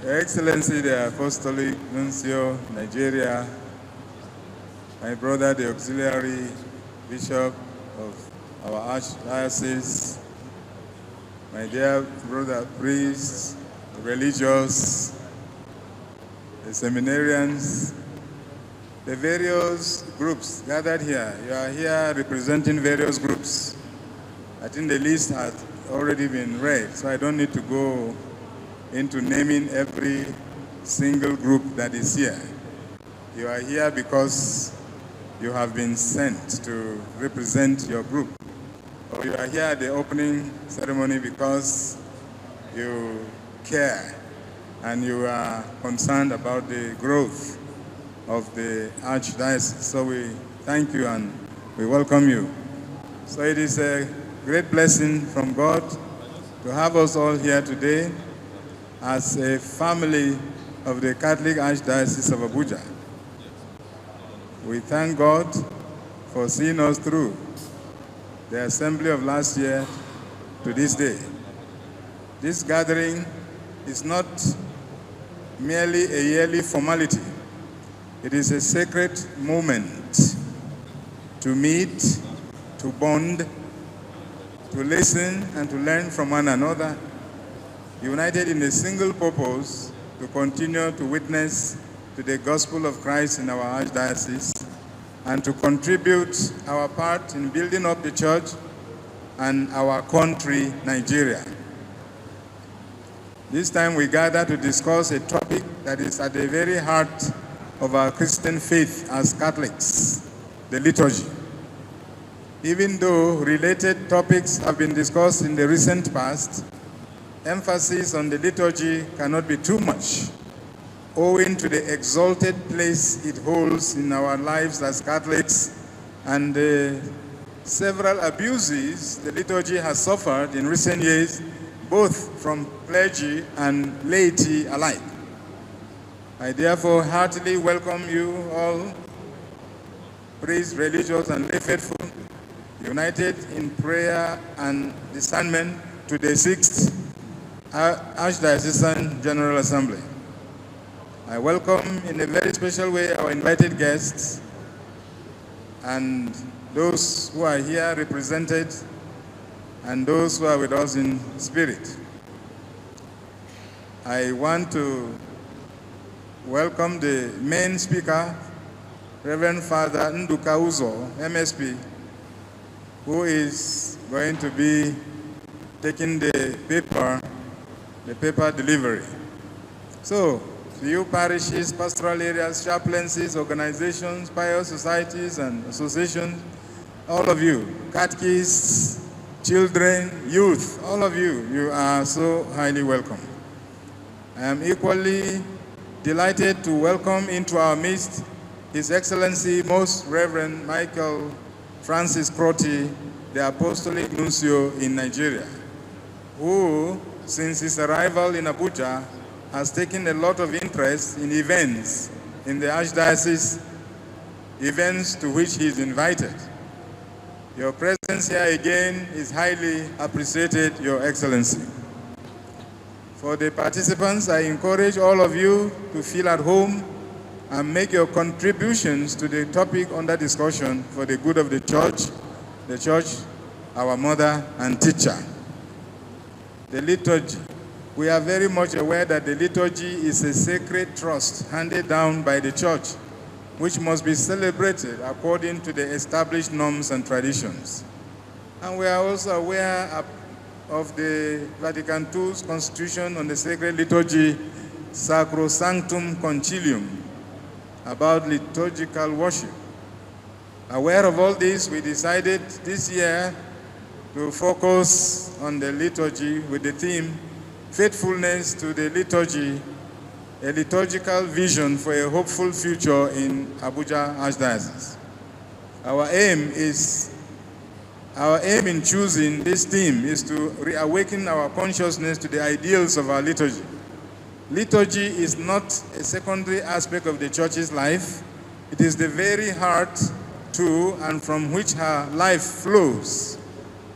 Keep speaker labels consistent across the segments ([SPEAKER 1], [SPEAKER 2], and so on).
[SPEAKER 1] Your Excellency, the Apostolic Nuncio, Nigeria, my brother, the Auxiliary Bishop of our Archdiocese, my dear brother priests, religious, the seminarians, the various groups gathered here. You are here representing various groups. I think the list has already been read, so I don't need to go into naming every single group that is here. You are here because you have been sent to represent your group. Or you are here at the opening ceremony because you care and you are concerned about the growth of the Archdiocese. So we thank you and we welcome you. So it is a great blessing from God to have us all here today as a family of the Catholic Archdiocese of Abuja. We thank God for seeing us through the assembly of last year to this day. This gathering is not merely a yearly formality. It is a sacred moment to meet, to bond, to listen and to learn from one another, united in a single purpose to continue to witness to the gospel of Christ in our Archdiocese and to contribute our part in building up the church and our country, Nigeria. This time we gather to discuss a topic that is at the very heart of our Christian faith as Catholics, the liturgy. Even though related topics have been discussed in the recent past, emphasis on the liturgy cannot be too much, owing to the exalted place it holds in our lives as Catholics and the several abuses the liturgy has suffered in recent years, both from clergy and laity alike. I therefore heartily welcome you all, priests, religious, and lay faithful, united in prayer and discernment to the 6th Archdiocesan General Assembly. I welcome in a very special way our invited guests and those who are here represented and those who are with us in spirit. I want to welcome the main speaker, Reverend Father Nduka Uzo, MSP, who is going to be taking the paper delivery. So, to you parishes, pastoral areas, chaplaincies, organizations, pious societies and associations, all of you, catechists, children, youth, all of you, you are so highly welcome. I am equally delighted to welcome into our midst His Excellency Most Reverend Michael Francis Crotty, the Apostolic Nuncio in Nigeria, who, since his arrival in Abuja, has taken a lot of interest in events in the Archdiocese, events to which he is invited. Your presence here again is highly appreciated, Your Excellency. For the participants, I encourage all of you to feel at home and make your contributions to the topic under discussion for the good of the church, our mother and teacher. The liturgy. We are very much aware that the liturgy is a sacred trust handed down by the church, which must be celebrated according to the established norms and traditions. And we are also aware of the Vatican II's Constitution on the Sacred Liturgy, Sacrosanctum Concilium, about liturgical worship. Aware of all this, we decided this year to focus on the liturgy with the theme, Faithfulness to the Liturgy, a liturgical vision for a hopeful future in Abuja Archdiocese. Our aim in choosing this theme is to reawaken our consciousness to the ideals of our liturgy. Liturgy is not a secondary aspect of the church's life. It is the very heart to and from which her life flows.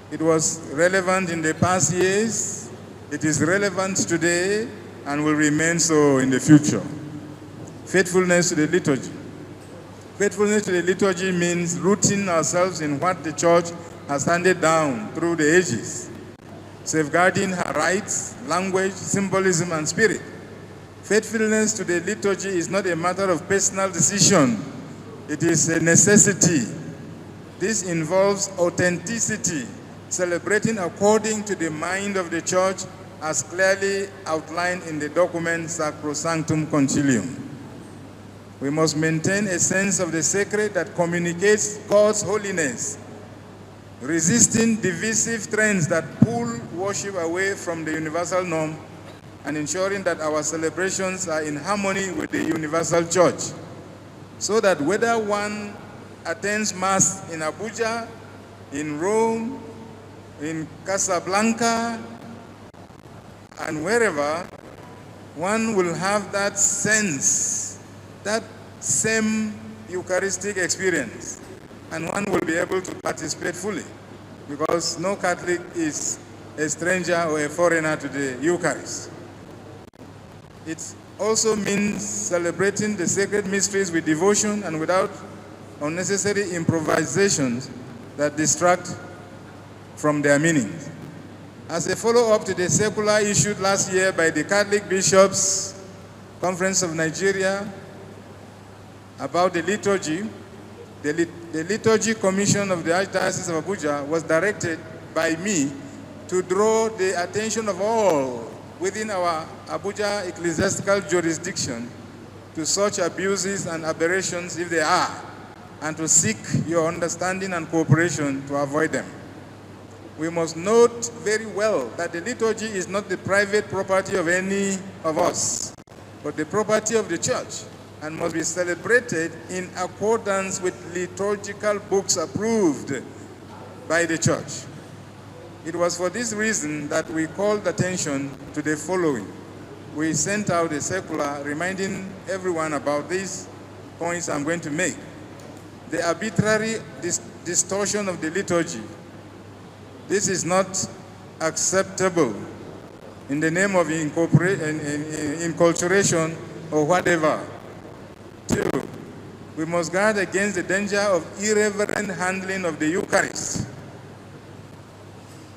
[SPEAKER 1] It was relevant in the past years, it is relevant today, and will remain so in the future. Faithfulness to the liturgy. Faithfulness to the liturgy means rooting ourselves in what the church has handed down through the ages, safeguarding her rites, language, symbolism, and spirit. Faithfulness to the liturgy is not a matter of personal decision. It is a necessity. This involves authenticity, celebrating according to the mind of the church as clearly outlined in the document Sacrosanctum Concilium. We must maintain a sense of the sacred that communicates God's holiness, resisting divisive trends that pull worship away from the universal norm, and ensuring that our celebrations are in harmony with the universal church, so that whether one attends Mass in Abuja, in Rome, in Casablanca, and wherever, one will have that sense, that same Eucharistic experience, and one will be able to participate fully, because no Catholic is a stranger or a foreigner to the Eucharist. It also means celebrating the sacred mysteries with devotion and without unnecessary improvisations that distract from their meanings. As a follow-up to the circular issued last year by the Catholic Bishops' Conference of Nigeria about the liturgy, the Liturgy Commission of the Archdiocese of Abuja was directed by me to draw the attention of all within our Abuja ecclesiastical jurisdiction to such abuses and aberrations if they are, and to seek your understanding and cooperation to avoid them. We must note very well that the liturgy is not the private property of any of us, but the property of the church, and must be celebrated in accordance with liturgical books approved by the church. It was for this reason that we called attention to the following. We sent out a circular reminding everyone about these points I'm going to make. The arbitrary distortion of the liturgy. This is not acceptable in the name of inculturation or whatever. 2, we must guard against the danger of irreverent handling of the Eucharist.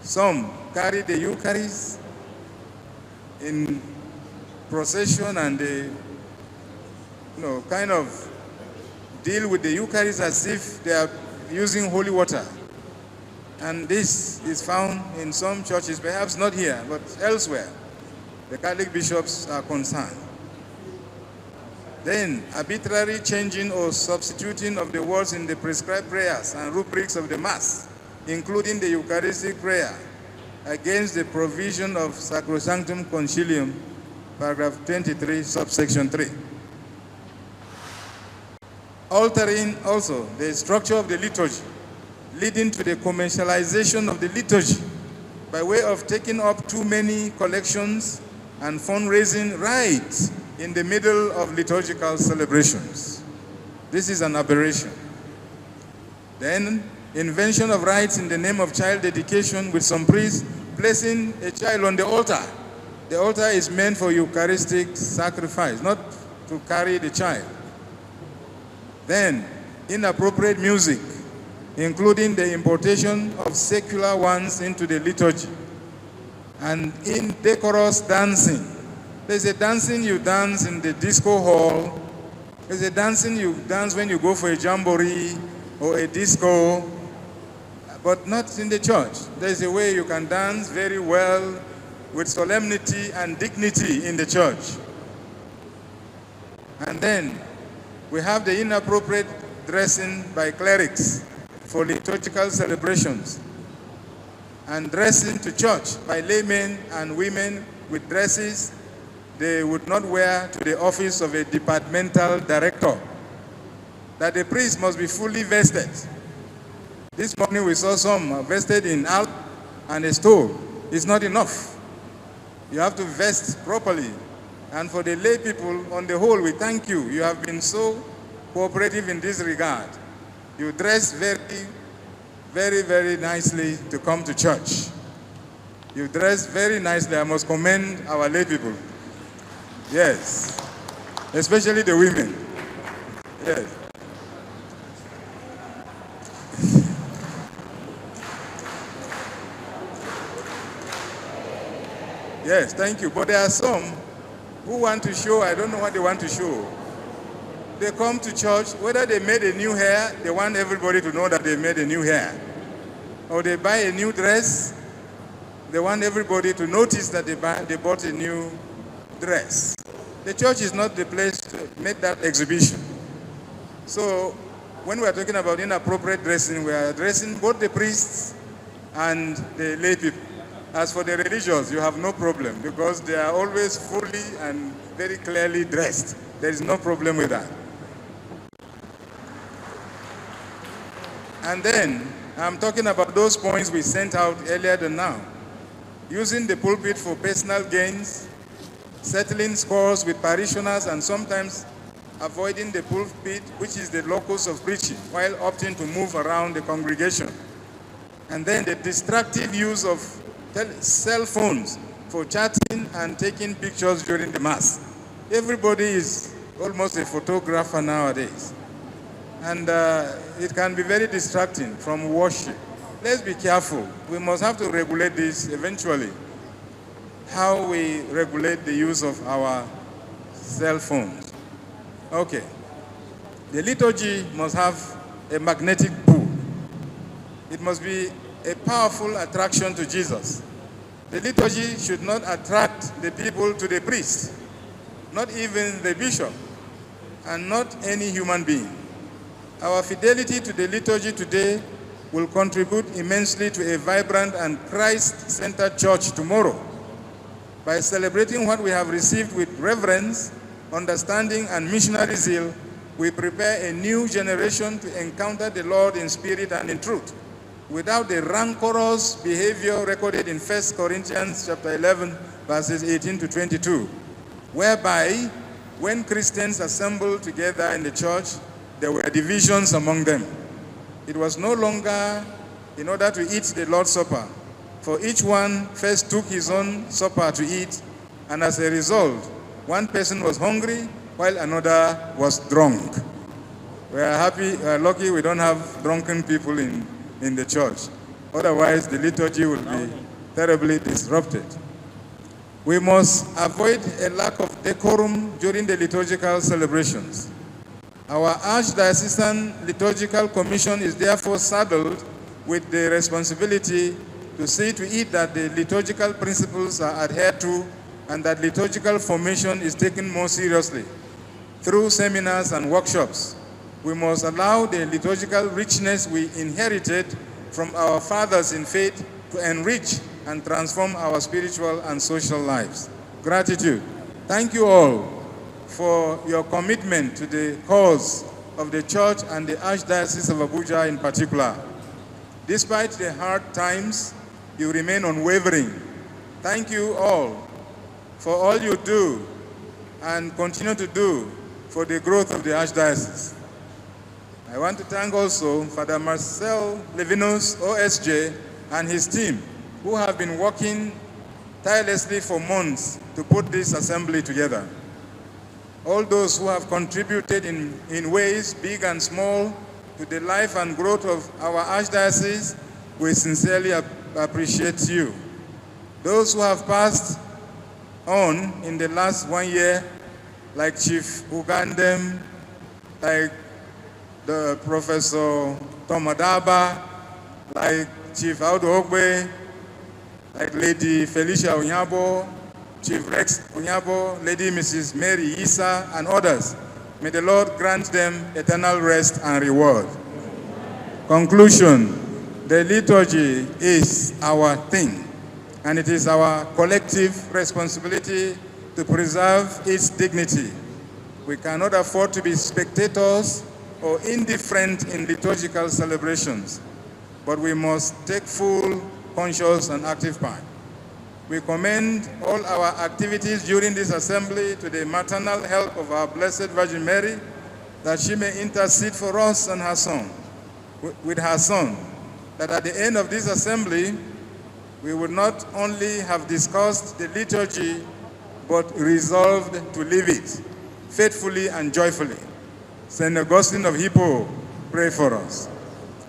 [SPEAKER 1] Some carry the Eucharist in procession and they kind of deal with the Eucharist as if they are using holy water. And this is found in some churches, perhaps not here, but elsewhere. The Catholic bishops are concerned. Then, arbitrary changing or substituting of the words in the prescribed prayers and rubrics of the Mass, including the Eucharistic prayer, against the provision of Sacrosanctum Concilium, paragraph 23, subsection 3. Altering also the structure of the liturgy, leading to the commercialization of the liturgy by way of taking up too many collections and fundraising right in the middle of liturgical celebrations. This is an aberration. Then, invention of rites in the name of child dedication, with some priests placing a child on the altar. The altar is meant for Eucharistic sacrifice, not to carry the child. Then, inappropriate music, including the importation of secular ones into the liturgy, and indecorous dancing. There's a dancing you dance in the disco hall. There's a dancing you dance when you go for a jamboree or a disco, but not in the church. There's a way you can dance very well with solemnity and dignity in the church. And then we have the inappropriate dressing by clerics for liturgical celebrations, and dressing to church by laymen and women with dresses they would not wear to the office of a departmental director. That the priest must be fully vested. This morning we saw some vested in alb and a stole. It's not enough. You have to vest properly. And for the lay people, on the whole, we thank you. You have been so cooperative in this regard. You dress very, very, very nicely to come to church. You dress very nicely. I must commend our lay people. Yes. Especially the women. Yes. Yes, thank you. But there are some who want to show, I don't know what they want to show. They come to church, whether they made a new hair, they want everybody to know that they made a new hair. Or they buy a new dress, they want everybody to notice that they bought a new dress. The church is not the place to make that exhibition. So when we are talking about inappropriate dressing, we are addressing both the priests and the lay people. As for the religious, you have no problem because they are always fully and very clearly dressed. There is no problem with that. And then I'm talking about those points we sent out earlier than now. Using the pulpit for personal gains, settling scores with parishioners, and sometimes avoiding the pulpit, which is the locus of preaching, while opting to move around the congregation. And then the distractive use of cell phones for chatting and taking pictures during the Mass. Everybody is almost a photographer nowadays. And it can be very distracting from worship. Let's be careful. We must have to regulate this eventually. How we regulate the use of our cell phones. Okay. The liturgy must have a magnetic pull. It must be a powerful attraction to Jesus. The liturgy should not attract the people to the priest, not even the bishop, and not any human being. Our fidelity to the liturgy today will contribute immensely to a vibrant and Christ-centered church tomorrow. By celebrating what we have received with reverence, understanding, and missionary zeal, we prepare a new generation to encounter the Lord in spirit and in truth, without the rancorous behavior recorded in 1 Corinthians chapter 11, verses 18 to 22, whereby when Christians assembled together in the church, there were divisions among them. It was no longer in order to eat the Lord's Supper, for each one first took his own supper to eat, and as a result, one person was hungry while another was drunk. We are lucky we don't have drunken people in the church. Otherwise, the liturgy will be terribly disrupted. We must avoid a lack of decorum during the liturgical celebrations. Our Archdiocesan Liturgical Commission is therefore saddled with the responsibility to see to it that the liturgical principles are adhered to and that liturgical formation is taken more seriously. Through seminars and workshops, we must allow the liturgical richness we inherited from our fathers in faith to enrich and transform our spiritual and social lives. Gratitude. Thank you all for your commitment to the cause of the church and the Archdiocese of Abuja in particular. Despite the hard times, you remain unwavering. Thank you all for all you do and continue to do for the growth of the Archdiocese. I want to thank also Father Marcel Levinus, OSJ, and his team, who have been working tirelessly for months to put this assembly together. All those who have contributed in ways, big and small, to the life and growth of our Archdiocese, we sincerely appreciate you. Those who have passed on in the last 1 year, like Chief Ugandem, like the Professor Tomadaba, like Chief Audu Ogbe, like Lady Felicia Onyabo, Chief Rex Onyabo, Lady Mrs. Mary Isa, and others. May the Lord grant them eternal rest and reward. Conclusion, the liturgy is our thing, and it is our collective responsibility to preserve its dignity. We cannot afford to be spectators or indifferent in liturgical celebrations, but we must take full, conscious, and active part. We commend all our activities during this assembly to the maternal help of our Blessed Virgin Mary, that she may intercede for us and her Son, with her Son, that at the end of this assembly, we would not only have discussed the liturgy, but resolved to live it faithfully and joyfully. St. Augustine of Hippo, pray for us.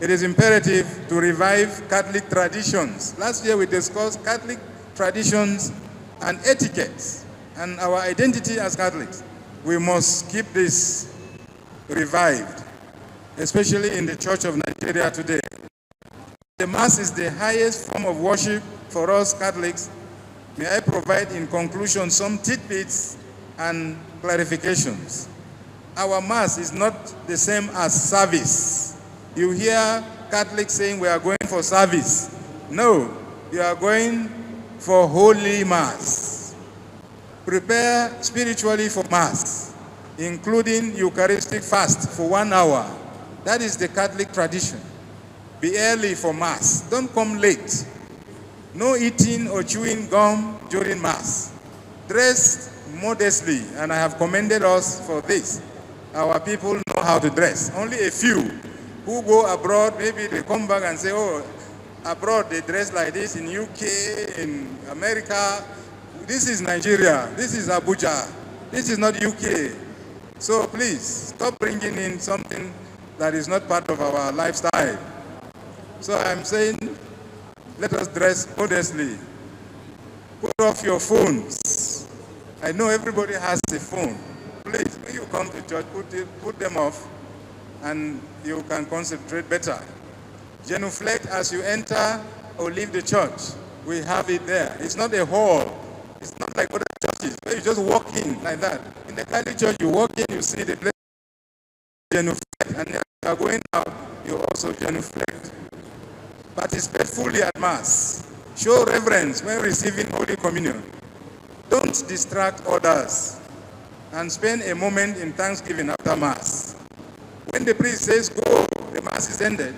[SPEAKER 1] It is imperative to revive Catholic traditions. Last year we discussed Catholic traditions and etiquettes and our identity as Catholics. We must keep this revived, especially in the Church of Nigeria today. The Mass is the highest form of worship for us Catholics. May I provide in conclusion some tidbits and clarifications. Our Mass is not the same as service. You hear Catholics saying we are going for service. No, you are going for Holy Mass. Prepare spiritually for Mass, including Eucharistic fast for 1 hour. That is the Catholic tradition. Be early for Mass. Don't come late. No eating or chewing gum during Mass. Dress modestly, and I have commended us for this. Our people know how to dress. Only a few who go abroad, maybe they come back and say, oh, abroad they dress like this, in UK, in America. This is Nigeria, this is Abuja, this is not UK. So please, stop bringing in something that is not part of our lifestyle. So I'm saying, let us dress modestly. Put off your phones. I know everybody has a phone. Please, when you come to church, put them off, and you can concentrate better. Genuflect as you enter or leave the church. We have it there. It's not a hall. It's not like other churches where you just walk in like that. In the Catholic Church, you walk in, you see the place, genuflect, and if you are going out, you also genuflect. Participate fully at Mass. Show reverence when receiving Holy Communion. Don't distract others. And spend a moment in thanksgiving after Mass. When the priest says go, the Mass is ended,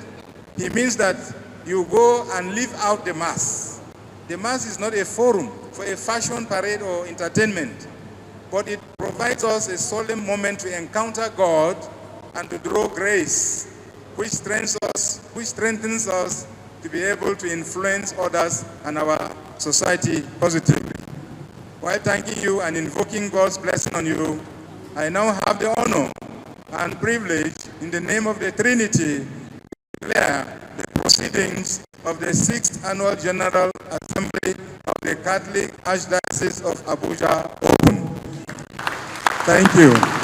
[SPEAKER 1] he means that you go and live out the Mass. The Mass is not a forum for a fashion parade or entertainment, but it provides us a solemn moment to encounter God and to draw grace, which strengthens us to be able to influence others and our society positively. While thanking you and invoking God's blessing on you, I now have the honor and privilege, in the name of the Trinity, to declare the proceedings of the 6th Annual General Assembly of the Catholic Archdiocese of Abuja open. Thank you.